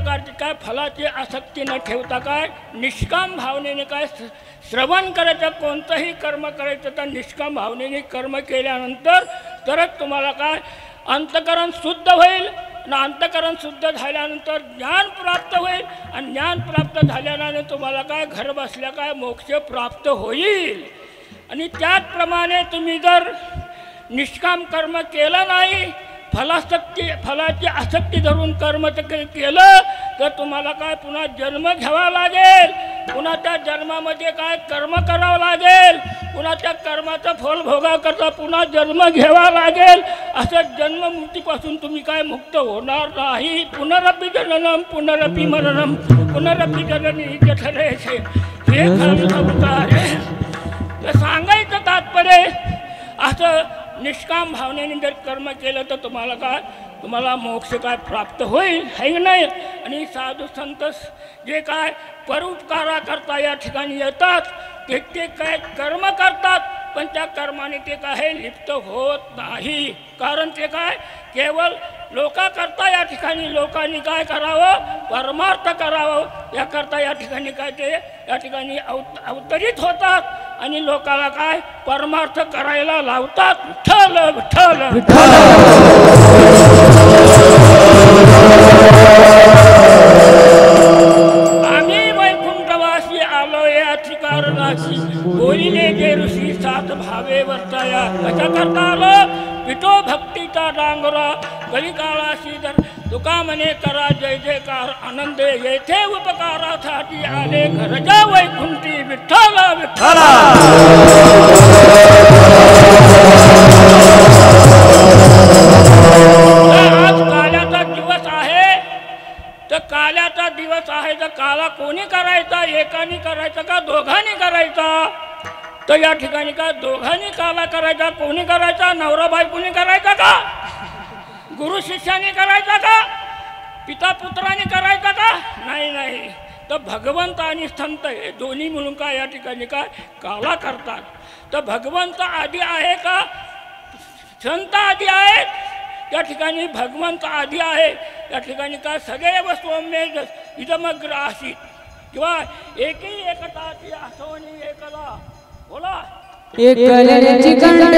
प्रकारची काय फलाची आसक्ती न ठेवता काय निष्काम भावनेने काय श्रवण करायचं, कोणतंही कर्म करायचं तर निष्काम भावनेने कर्म केल्यानंतर तरच तुम्हाला काय अंतःकरण शुद्ध होईल. आणि अंतःकरण शुद्ध झाल्यानंतर ज्ञान प्राप्त होईल आणि ज्ञान प्राप्त झाल्यानंतर तुम्हाला काय घर बसल्या काय मोक्ष प्राप्त होईल. आणि त्याचप्रमाणे तुम्ही जर निष्काम कर्म केलं नाही, फलाची आसक्ती धरून कर्म केलं तर तुम्हाला काय पुन्हा जन्म घ्यावा लागेल. पुन्हा त्या जन्मामध्ये काय कर्म करावं लागेल, पुन्हा त्या कर्माचं फल भोगाकरता पुन्हा जन्म घ्यावा लागेल. असं जन्ममृत्यूपासून तुम्ही काय मुक्त होणार नाही. पुनरपि जननम पुनरपि मरणम पुनरपि जननी जठरेशे हे सांगायचं तात्पर्य. असं निष्काम भावनेने जर कर्म केलं तर तुम्हाला मोक्ष काय प्राप्त होईल, है नाही. आणि साधू संत जे काय परोपकाराकरता या ठिकाणी येतात ते काय कर्म करतात, पण त्या कर्माने ते काय लिप्त होत नाही. कारण ते काय केवळ लोकाकरता या ठिकाणी लोकांनी काय करावं, परमार्थ करावं याकरता या ठिकाणी काय ते या ठिकाणी अवतरित होतात आणि लोकांना काय परमार्थ करायला लावतात. विठ्ठल विठ्ठल आम्ही वैकुंठवासी आलो या ठिकाणाशी बोलिले जे ऋषी सात भावे वर्ताया. कशा करता आलो, पितो भक्तीचा डांगरा कलिकाळाशी जर तुका म्हणे करा जय जयकार आनंद येथे उपकारासाठी आले घरजा वैकुंठी. विठ्ठल विठ्ठल आज काल्याचा दिवस आहे तर काल्याचा दिवस आहे तर काला कोणी करायचा, एकाने करायचा का दोघांनी करायचा. तर या ठिकाणी का दोघांनी काला करायचा, कोणी करायचा, नवरा बायकोनी करायचा का, गुरु शिष्याने करायचा का, पिता पुत्राने करायचा का, नाही. तर भगवंत आणि संत हे दोन्ही मिळून काय या ठिकाणी काय काला करतात. तर भगवंत आधी आहे का संत आधी आहेत, त्या ठिकाणी भगवंत आधी आहे. त्या ठिकाणी काय सगळे वस्तुमे इदमग्र आसीत किंवा एकही एकता ती आसवणी एकला. बोला एकल्याची कंठ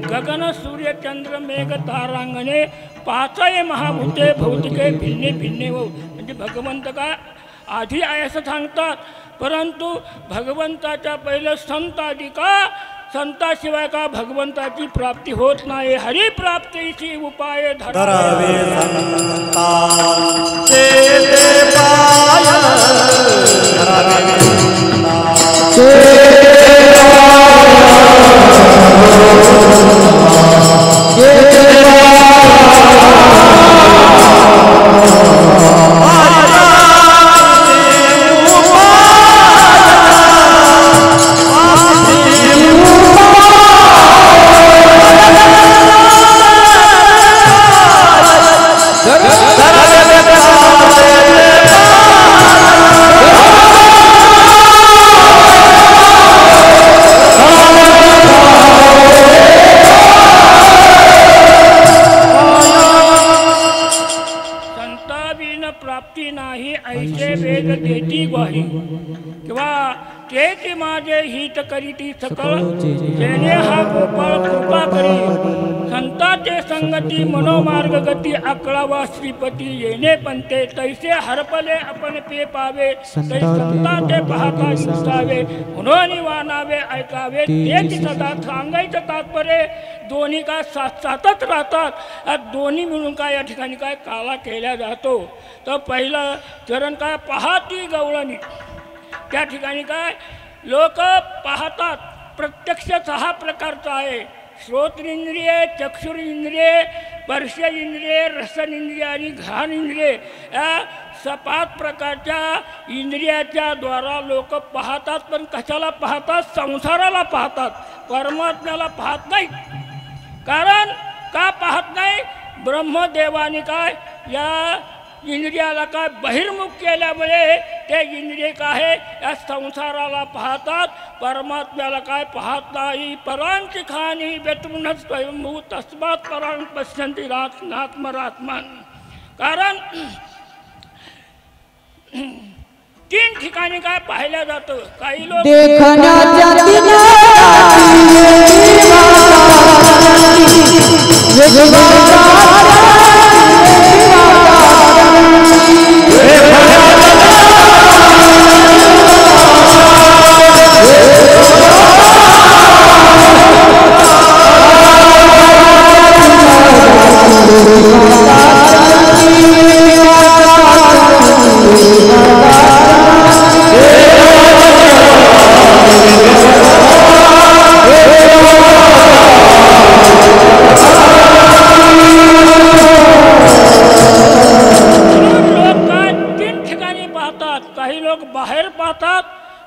गगन सूर्य चंद्र मेघ तारांगणे पाचय महाभूते भौतिके भिन्ने भिन्ने हो. म्हणजे भगवंत का आधी आहे असं सांगतात, परंतु भगवंताच्या पहिलं संत आधी का, संताशिवाय का भगवंताची प्राप्ती होत नाही. हरिप्राप्तीची उपाय धरावे वेद देती ग्वाही किंवा तेची माझे हित करीती सकळ जेणे हा गोपाळ कृपा करी संताचे संगती मनोमार्ग गती अकळावा श्रीपती येणे पंते तैसे हरपले आपण पे पावे तै संताचे पाहता दिसावे म्हणून वानावे ऐकावे तेच सदा सांगायचं तात्पर्य दोन्ही काय साथच राहतात. दोन्ही मिळून काय या ठिकाणी काय काला केला जातो. तर पहिलं चरण काय पाहती गवळणी त्या ठिकाणी काय लोक पाहतात. प्रत्यक्ष 6 प्रकारचा आहे. श्रोत्रेंद्रिय चक्षुरेंद्रिय स्पर्श इंद्रिय रसन इंद्रिय आणि घ्राण इंद्रिय या 5 प्रकारच्या इंद्रियाच्या द्वारा लोक पाहतात. पण कशाला पाहतात? संसाराला पाहतात, परमात्म्याला पाहत नाही. कारण का पाहत नाही? ब्रह्मदेवाने काय या इंद्रियाला काय बहिर्मुख केल्यामुळे ते इंद्रिय काय या संसाराला पाहतात, परमात्म्याला काय पाहत नाही. परांची खाणी व्यतृण स्वयंभू तस्मात् परां पश्यन्ति नात्मरात्मान. कारण 3 ठिकाणी काय पाहिलं जातं. काही लोक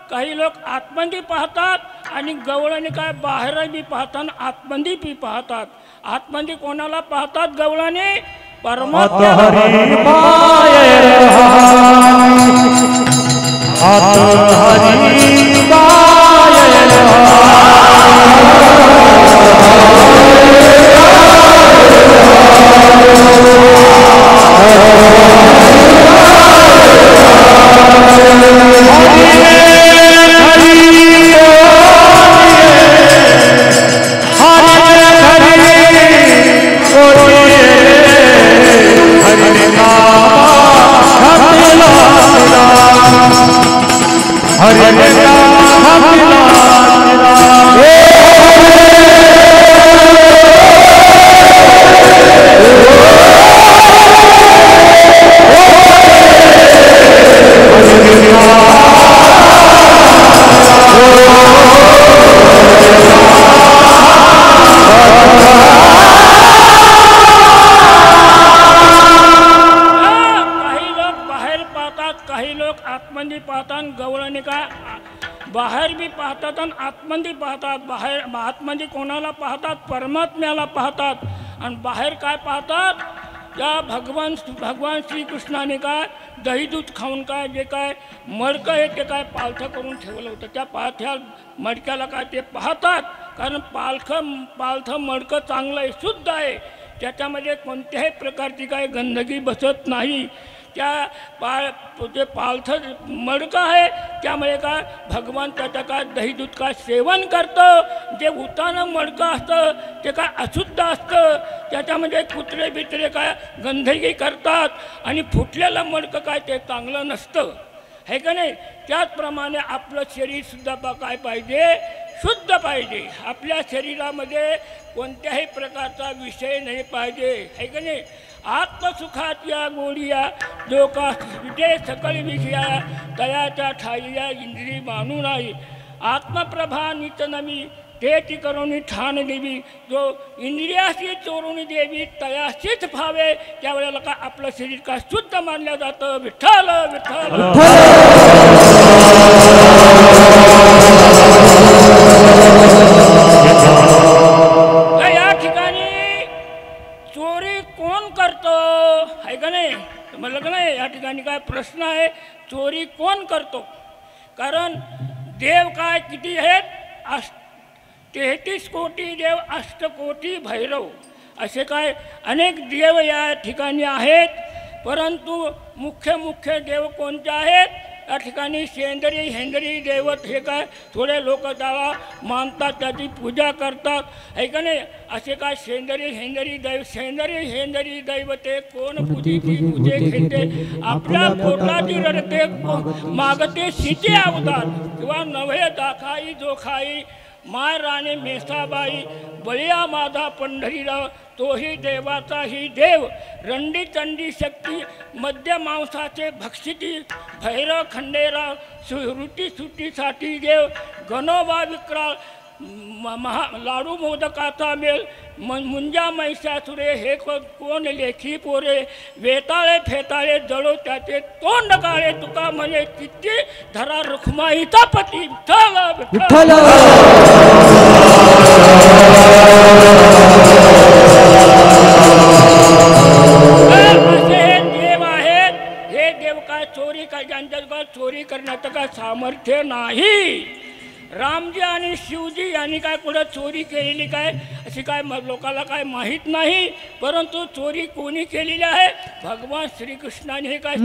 काही लोक आतमध्ये पाहतात आणि गवळणी काय बाहेर बी पाहतात, आतमध्ये बी पाहतात. आतमध्ये कोणाला पाहतात? गवळणी परमात्मा. बाहेर बी पाहतात आणि आतमध्ये पाहतात. बाहेर आतमध्ये कोणाला पाहतात? परमात्म्याला पाहतात. आणि बाहेर काय पाहतात? त्या भगवान श्रीकृष्णाने काय दही दूध खाऊन काय जे काय मडकं आहे ते काय पालथं करून ठेवलं होतं. त्या पालथ्या मडक्याला काय ते पाहतात. कारण पालथं मडकं चांगलं आहे, शुद्ध आहे, त्याच्यामध्ये कोणत्याही प्रकारची काय गंदगी बसत नाही. त्या जे पालथं मडकं आहे त्यामुळे काय भगवान त्याचं काय दही दूध काय सेवन करतं. जे उतानं मडकं असतं ते काय अशुद्ध असतं, त्याच्यामध्ये कुत्रे बित्रे काय गंदगी करतात. आणि फुटलेलं मडकं काय ते चांगलं नसतं, है का नाही. त्याचप्रमाणे आपलं शरीरसुद्धा काय पाहिजे? शुद्ध पाहिजे. आपल्या शरीरामध्ये कोणत्याही प्रकारचा विषय नाही पाहिजे, है का नाही. आत्मसुखाच्या गोडिया जो का विजय सकल विषया तयाच्या ठाईया इंद्रिय मानू नाही. आत्मप्रभा नित नमी तेची करुणी ठाण देवी. जो इंद्रियाशी चोरून देवी तयाशीच भावे. त्यावेळेला का आपलं शरीर का शुद्ध मानलं जातं. विठ्ठल विठ्ठल. या ठिकाणी चोरी कोण करतो, आहे का नाही. म्हणलं का नाही, या ठिकाणी काय प्रश्न आहे, चोरी कोण करतो. कारण देव काय किती आहेत? 33 कोटी देव, 8 कोटी भैरव, असे काय अनेक देव या ठिकाणी आहेत. परंतु मुख्य देव कोणते आहेत? या ठिकाणी शेंदरी हेंदरी दैवत हे काय थोडे लोक त्याला मानतात, त्याची पूजा करतात, आहे का नाही? असे काय शेंदरी हेंदरी दैवते कोण पूजेची पूजे घेते, आपल्या पोटाची रडते मागते सीते अवतार, किंवा नव्हे दाखाई जोखाई माय राणी मेसाबाई, बळिया माझा पंढरीराव तोही देवाचाही देव, रंडी चंडी शक्ती मध्य मांसाचे भक्षिती, भैरव खंडेराव सुटीसाठी देव, गणोबा विक्राळ लाडू मोदकाचा मेल, मुंजा महिषासुरे हे कोण लेखी पोरे, वेताळे फेताळे जळो त्याचे तोंड काळे, तुका म्हणे किती धरा रुक्माईचा पती विठ्ठल. असे हे देव आहेत. हे देव काय चोरी काय, ज्यांच्या चोरी करण्याचं काय सामर्थ्य नाही. रामजी आणि शिवजी यांनी काय कुठं चोरी केलेली काय अशी काय लोकांना काय माहीत नाही, परंतु चोरी कोणी केलेली आहे? भगवान श्रीकृष्णाने हे काय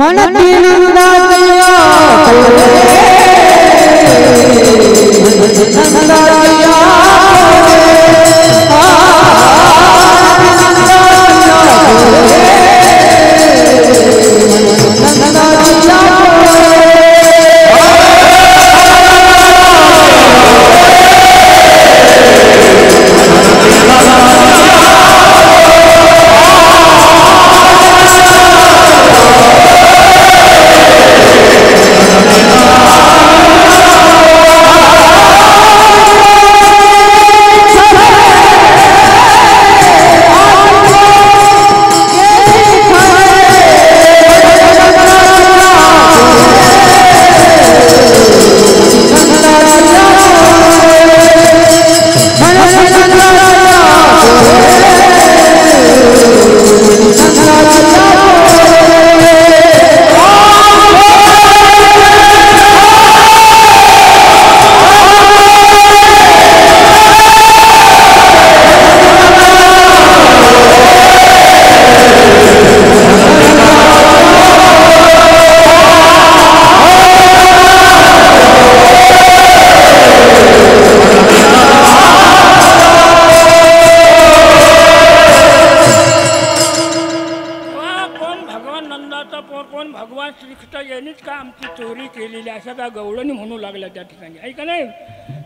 गवळणी म्हणू लागला त्या ठिकाणी, ऐका नाही?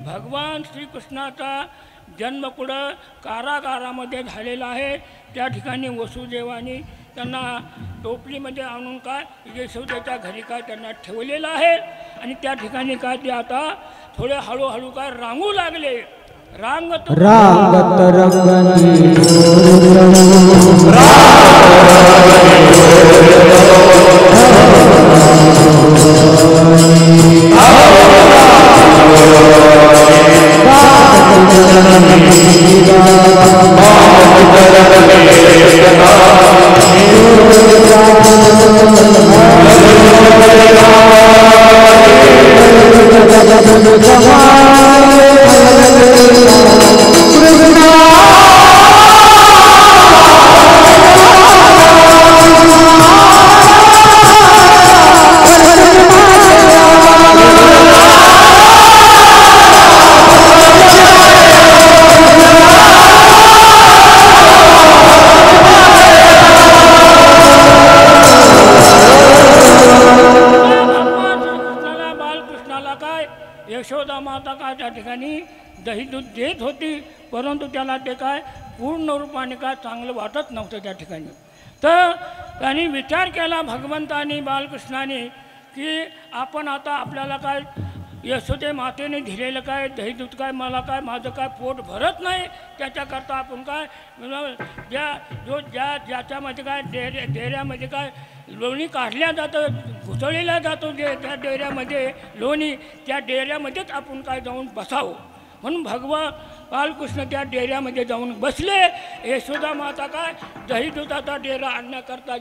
भगवान श्रीकृष्णाचा जन्म कुठं कारागारामध्ये झालेला आहे. त्या ठिकाणी वसुदेवानी त्यांना टोपलीमध्ये आणून काय यशोदेच्या घरी काय त्यांना ठेवलेलं आहे. आणि त्या ठिकाणी काय ते आता थोडे हळूहळू काय रांगू लागले. रांगत यशोदा माता काय त्या ठिकाणी दही दूध देत होती, परंतु त्याला ते काय पूर्ण रूपाने काय चांगलं वाटत नव्हतं त्या ठिकाणी. तर त्यांनी विचार केला भगवंतानी बालकृष्णाने की आपण आता आपल्याला काय यशोदे मातेने दिलेलं काय दही दूध काय मला काय माझं काय पोट भरत नाही, त्याच्याकरता आपण काय ज्याच्यामध्ये काय डेऱ्यामध्ये काय लोणी काढल्या जातं, घुसळलेल्या जातो त्या डेऱ्यामध्ये लोणी, त्या डेऱ्यामध्येच आपण काय जाऊन बसावं. म्हणून भगवान बालकृष्ण त्या डेऱ्यामध्ये जाऊन बसले. यशोदा माता काय दही दुधाचा डेरा आणण्याकरता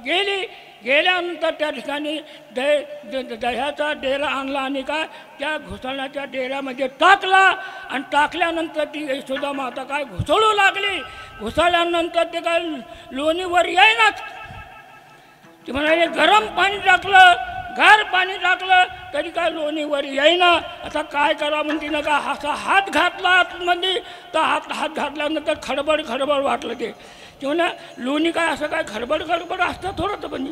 गेल्यानंतर त्या ठिकाणी दह्याचा डेरा आणला आणि काय त्या घुसळण्याच्या डेऱ्यामध्ये टाकला. आणि टाकल्यानंतर ती यशोदा माता काय घुसळू लागली. घुसळल्यानंतर ते काय लोणीवर येईनाच. ते म्हणाले गरम पाणी टाकलं गार पाणी टाकलं तरी काय लोणी वर येईना. आता काय करा म्हणते ना का असा हात घातला आतमध्ये तर हात घातल्यानंतर खडबड खडबड वाटलं ते म्हणा लोणी काय असं काय खडबड खडबड असतं थोडं तर पण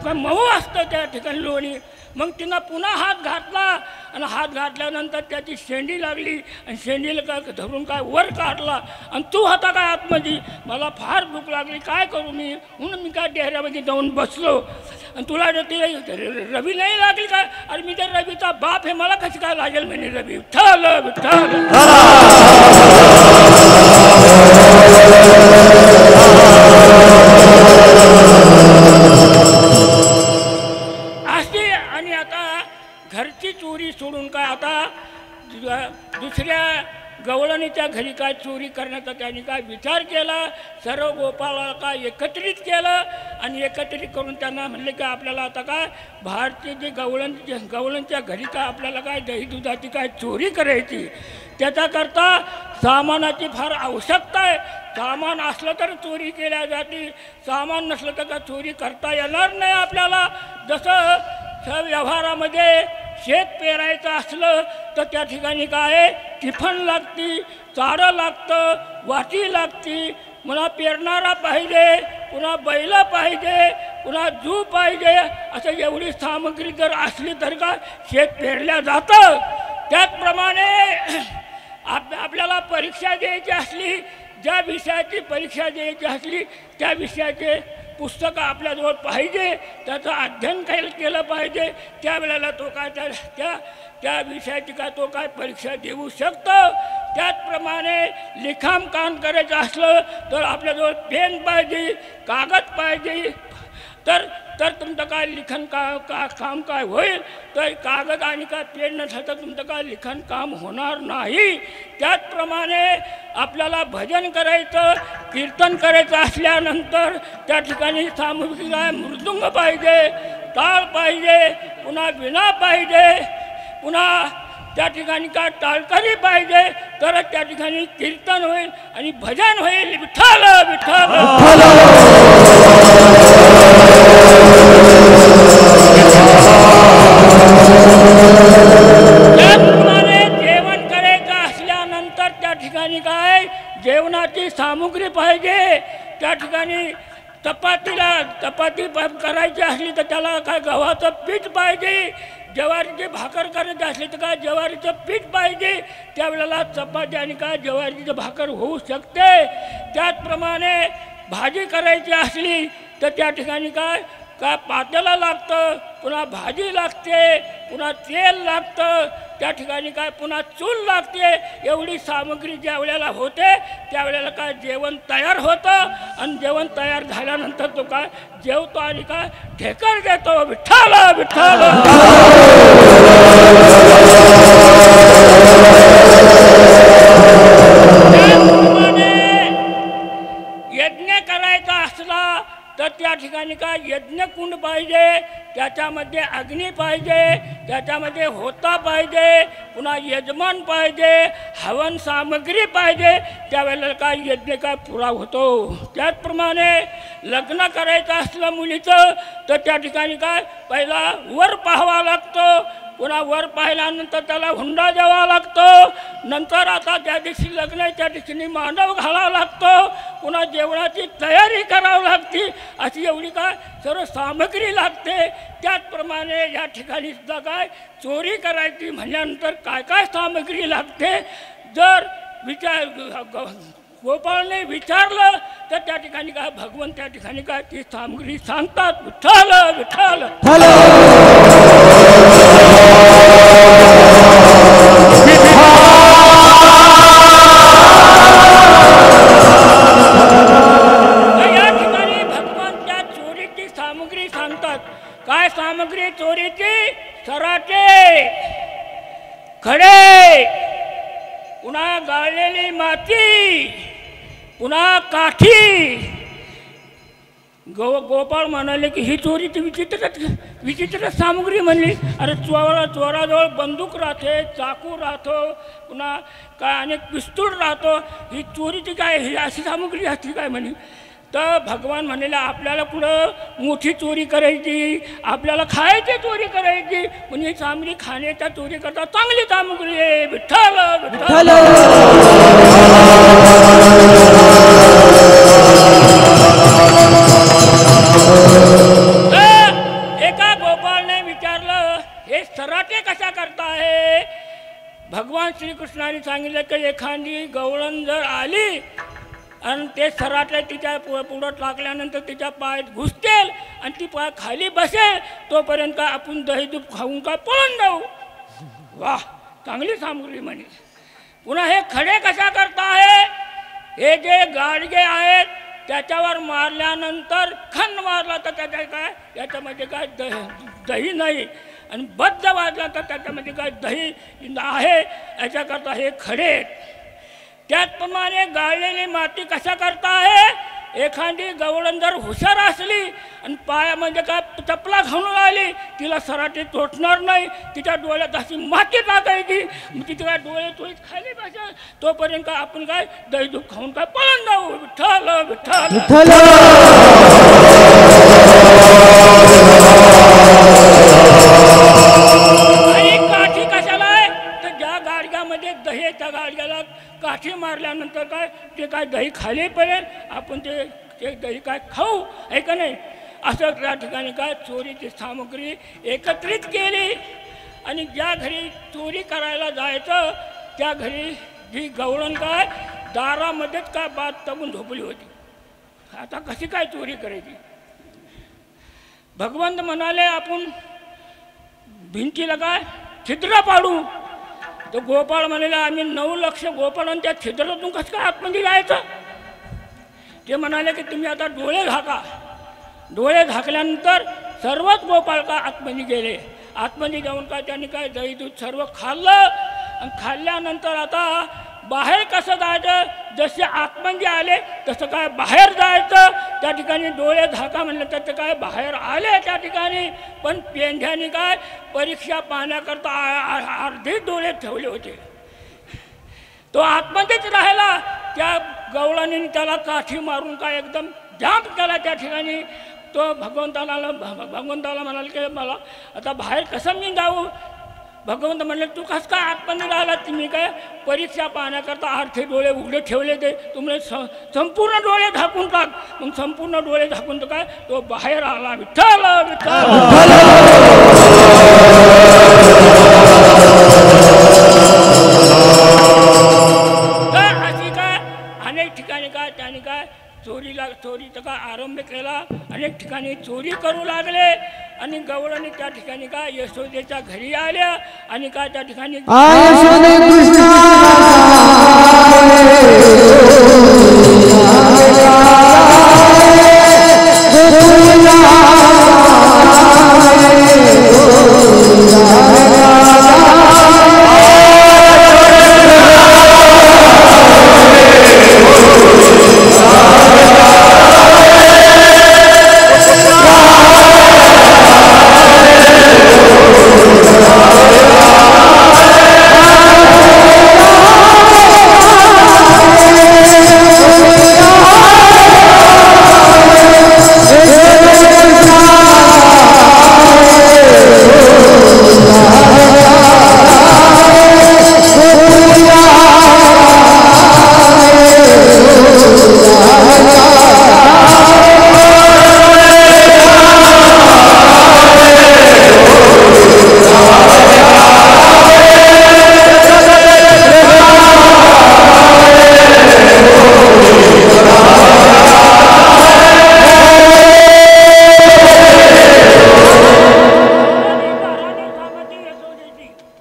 काय मऊ असतं त्या ठिकाणी लोणी. मग तिनं पुन्हा हात घातला आणि हात घातल्यानंतर त्याची शेंडी लागली आणि शेंडीला काय धरून काय वर काढला आणि तू होता काय आतमध्ये. मला फार भूक लागली काय करू मी म्हणून मी काय डेऱ्यामध्ये जाऊन बसलो आणि तुला ते रवी नाही लागली काय. अरे मी त्या रवीचा बाप हे मला कशी काय लागेल म्हणे रवी विठ्ठल विठ्ठल. अशी आणि आता घरची चोरी सोडून काय आता दुसऱ्या गवळणीच्या घरी काय चोरी करण्याचा त्यांनी काय विचार केला. सर्व गोपाळाला काय एकत्रित केलं आणि एकत्रित करून त्यांना म्हणले की आपल्याला आता काय बाहेरचे जे गवळणच्या घरी काय आपल्याला काय दही दुधाची काय चोरी करायची. त्याच्याकरता सामानाची फार आवश्यकता आहे. सामान असलं तर चोरी केल्या जाते सामान नसलं तर का चोरी करता येणार नाही आपल्याला. जसं व्यवहारामध्ये शेत पेरायचं असलं तर त्या ठिकाणी काय टिफन लागती चारं लागतं वाटी लागती पुन्हा पेरणारा पाहिजे पुन्हा बैल पाहिजे पुन्हा जू पाहिजे. असं एवढी सामग्री जर असली तर का शेत पेरल्या जातं. त्याचप्रमाणे आपल्याला परीक्षा द्यायची असली ज्या विषयाची परीक्षा द्यायची असली त्या विषयाचे पुस्तकं आपल्याजवळ पाहिजे त्याचं अध्ययन केलं पाहिजे. त्यावेळेला तो काय त्या विषयाची काय तो काय परीक्षा देऊ शकतो. त्याचप्रमाणे लिखाणकाम करायचं असलं तर आपल्याजवळ पेन पाहिजे कागद पाहिजे तर तुमचं काय लिखाण काम काय होईल. तर कागद आणि काय पेन नसलं तर तुमचं काय लिखाण काम होणार नाही. त्याचप्रमाणे आपल्याला भजन करायचं कीर्तन करायचं असल्यानंतर त्या ठिकाणी सामग्री काय मृदुंग पाहिजे टाळ पाहिजे पुन्हा विणा पाहिजे पुन्हा त्या ठिकाणी काय टाळकरी पाहिजे तरच त्या ठिकाणी कीर्तन होईल आणि भजन होईल. विठ्ठल विठ्ठल. त्याचप्रमाणे जेवण करायचं असल्यानंतर त्या ठिकाणी काय जेवणाची सामुग्री पाहिजे. त्या ठिकाणी चपाती करायची असली तर त्याला काय गव्हाचं पीठ पाहिजे. ज्वारीची भाकर करायची असली तर काय ज्वारीचं पीठ पाहिजे. त्यावेळेला चपाती आणि काय ज्वारीची भाकर होऊ शकते. त्याचप्रमाणे भाजी करायची असली तर त्या ठिकाणी काय पातेला लागतं पुन्हा भाजी लागते पुन्हा तेल लागतं त्या ठिकाणी काय पुन्हा चूल लागते. एवढी सामग्री ज्या वेळेला होते त्यावेळेला काय जेवण तयार होतं आणि जेवण तयार झाल्यानंतर तो काय जेवतो आणि काय ढेकर देतो. विठ्ठल विठ्ठल. यज्ञ करायचा असला तर त्या ठिकाणी काय यज्ञकुंड पाहिजे त्याच्यामध्ये अग्नी पाहिजे त्याच्यामध्ये होता पाहिजे पुन्हा यजमान पाहिजे हवन सामग्री पाहिजे. त्यावेळेला काय यज्ञ काय पुरा होतो. त्याचप्रमाणे लग्न करायचं असलं मुलीचं तर त्या ठिकाणी काय पहिला वर पाहावा लागतो पुन्हा वर पाहिल्यानंतर त्याला हुंडा द्यावा लागतो. नंतर आता ज्या दिवशी लग्न आहे त्या दिवशी मांडव घालावा लागतो पुन्हा जेवणाची तयारी करावी लागते. अशी एवढी काय सर्व सामग्री लागते. त्याचप्रमाणे या ठिकाणी सुद्धा काय चोरी करायची म्हणल्यानंतर काय काय सामग्री लागते जर गोपाळने विचारलं तर त्या ठिकाणी काय भगवंत त्या ठिकाणी काय ती सामग्री सांगतात. विठ्ठल विठ्ठल. या ठिकाणी भगवान त्या चोरीची सामग्री सांगतात. काय सामग्री चोरीची सराटे खडे पुन्हा गाळलेली माती पुन्हा काठी. गोपाळ म्हणाले की ही चोरीची विचित्र सामग्री म्हणली. अरे चोराजवळ बंदूक राहते चाकू राहतो पुन्हा काय अनेक पिस्तूल राहतो. ही चोरीची काय ही अशी सामग्री असली काय म्हणे. तर भगवान म्हणलेलं आपल्याला पुढं मोठी चोरी करायची, आपल्याला खायची चोरी करायची, म्हणजे चांगली खाण्याच्या चोरी करता चांगली सामुग्री आहे. विठ्ठल विठ्ठल. एका गोपाळने विचारलं, हे सराटे कशा करताय? भगवान श्रीकृष्णाने सांगितलं की एखादी गवळण जर आली आणि ते सराटे तिच्या पुढं टाकल्यानंतर तिच्या पायात घुसतील आणि ती पाय खाली बसेल, तोपर्यंत काय आपण दही दूध खाऊन काय पळून जाऊ. वाह, चांगली सामुग्री म्हणे. पुन्हा हे खडे कशा करताय? हे जे गाडगे आहेत त्याच्यावर मारल्यानंतर खण मारला तर त्याच्या काय याच्यामध्ये काय दही नाही, आणि बद्ध वाजला तर त्याच्यामध्ये काय दही आहे. याच्याकरता हे खडे. त्याचप्रमाणे गाळलेली माती कशा करता आहे? एखादी गवळण जर हुशार असली आणि पायामध्ये काय चपला घालून आली, तिला सराटी तोटणार नाही. तिच्या डोळ्यात अशी माती टाकायची, तिथे काय डोळे तोळीत खाली बसेल, तोपर्यंत काय आपण काय दही दूध खाऊन काय पळून जाऊ. विठ्ठल विठ्ठल. काठी कशाला आहे? तर ज्या गाडग्यामध्ये दही आहे त्या गाडग्याला काठी मारल्यानंतर काय ते काय दही खाली पडेल, आपण ते दही काय खाऊ, आहे का नाही. असं त्या ठिकाणी काय चोरीची सामग्री एकत्रित केली, आणि ज्या घरी चोरी करायला जायचं त्या घरी जी गवळण काय दारामध्येच काय बात तगून झोपली होती. आता कशी काय चोरी करायची? भगवंत म्हणाले आपण भिंतीला काय छिद्र पाडू. तर गोपाळ म्हणाले आम्ही 9 लक्ष गोपाळ आणि त्या छिद्रातून कसं काय आतमध्ये जायचं? ते म्हणाले की तुम्ही आता डोळे झाका. डोळे झाकल्यानंतर सर्वच गोपाळ का आतमध्ये गेले. आतमध्ये जाऊन काय त्यांनी काय दही दूध सर्व खाल्लं, आणि खाल्ल्यानंतर आता बाहेर कसं जायचं? जसे आतमध्ये आले तसं काय बाहेर जायचं. त्या ठिकाणी डोळे झाका म्हणलं तर ते काय बाहेर आले त्या ठिकाणी, पण पेंढ्याने काय परीक्षा पाहण्याकरता अर्धे डोळे ठेवले होते. तो आतमध्येच राहिला. त्या गवळणीने त्याला काठी मारून काय एकदम जाम केला त्या ठिकाणी. तो भगवंताला म्हणाला की मला आता बाहेर कसं मी जाऊ? भगवंत म्हणले तू कसं काय आतमध्ये राहिला? तुम्ही काय परीक्षा पाहण्याकरता अर्धे डोळे उघडे ठेवले, ते तुम्ही संपूर्ण डोळे झाकून टाक. मग संपूर्ण डोळे झाकून तर काय तो बाहेर आला. विठ्ठल विठ्ठल. तर अशी काय अनेक ठिकाणी काय त्याने काय चोरीचा काय आरंभ केला. अनेक ठिकाणी चोरी करू लागले, आणि गवळणी त्या ठिकाणी काय यशोदेच्या घरी आल्या, आणि काय त्या ठिकाणी गवळणी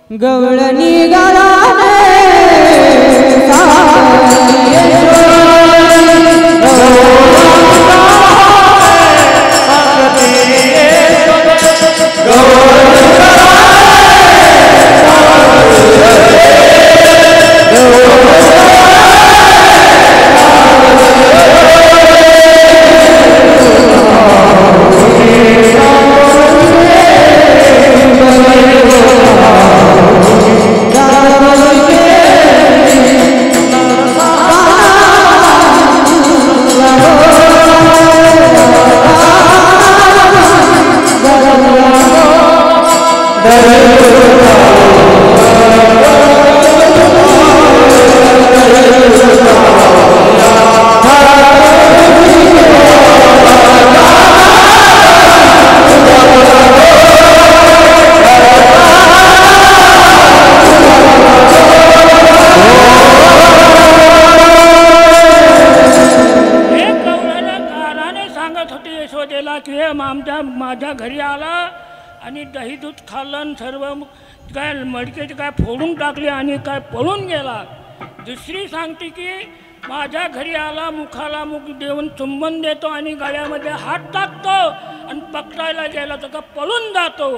गळाने Gawalani आणि दही दूध खाल्लं आणि सर्व काय मडकेचे काय फोडून टाकले आणि काय पळून गेला. दुसरी सांगते की माझ्या घरी आला, मुखाला मुख देऊन चुंबन देतो आणि गळ्यामध्ये हात टाकतो आणि पकडायला गेला तर का पळून जातो.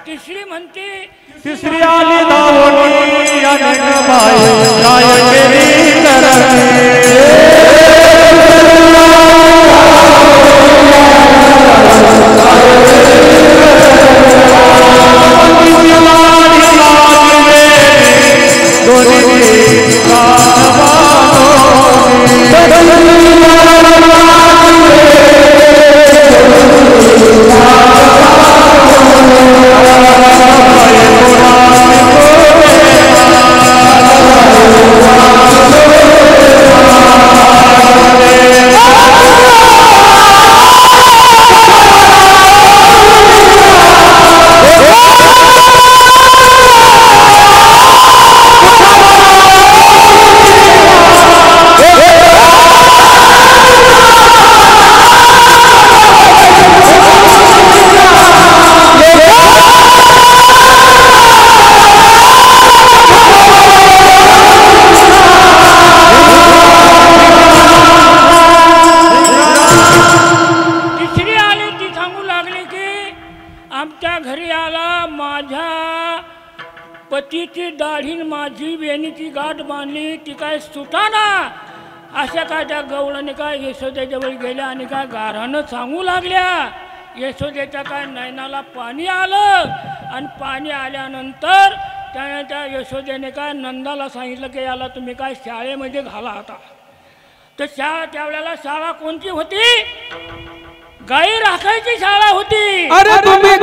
तिसरी म्हणते तिसरी आली दावणी अनेक बाई काय केली पतीची दाढीन माझी वेणीची गाठ बांधली ती काय सुटाना. अशा काय त्या गवळणी काय यशोदेजवळ गेल्या आणि काय गारानं सांगू लागल्या. यशोदेच्या काय नयनाला पाणी आलं आणि पाणी आल्यानंतर त्याने त्या यशोदेने काय नंदाला सांगितलं की याला तुम्ही काय शाळेमध्ये घाला आता. तर त्यावेळेला शाळा कोणती होती? गाई राखायची शाळा होती. अरे तुम्ही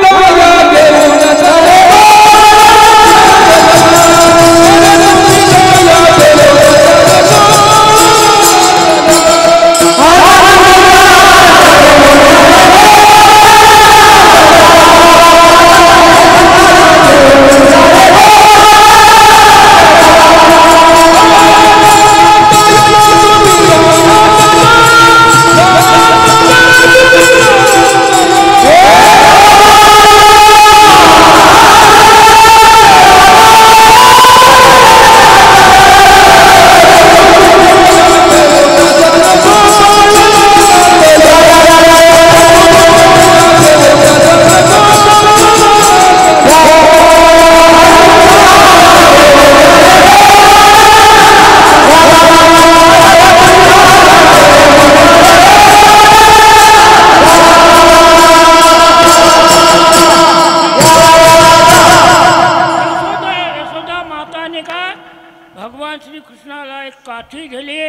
काठी दिली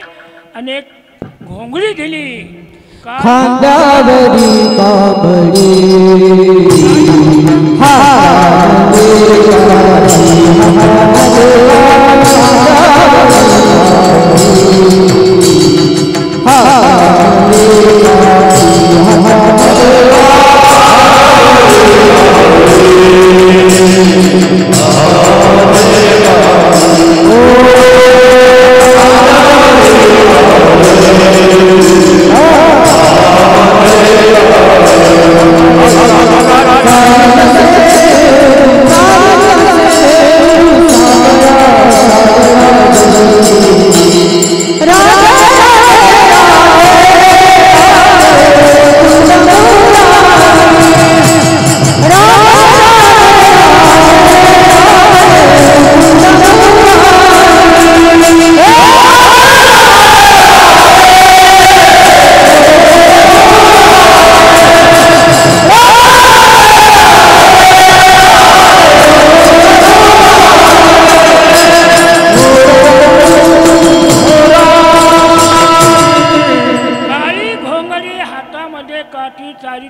आणि एक घोंगडी दिली. खांद्यावरी कापडी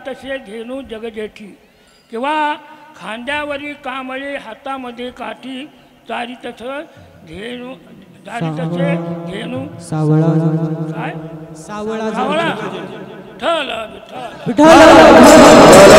तसे धेनू जगजेठी किंवा खांद्यावरी कांबळे हातामध्ये काठी चारी तसं धेनू चारी तसे धेनू सावळा काय सावळा सावळा ठल विठ्ठल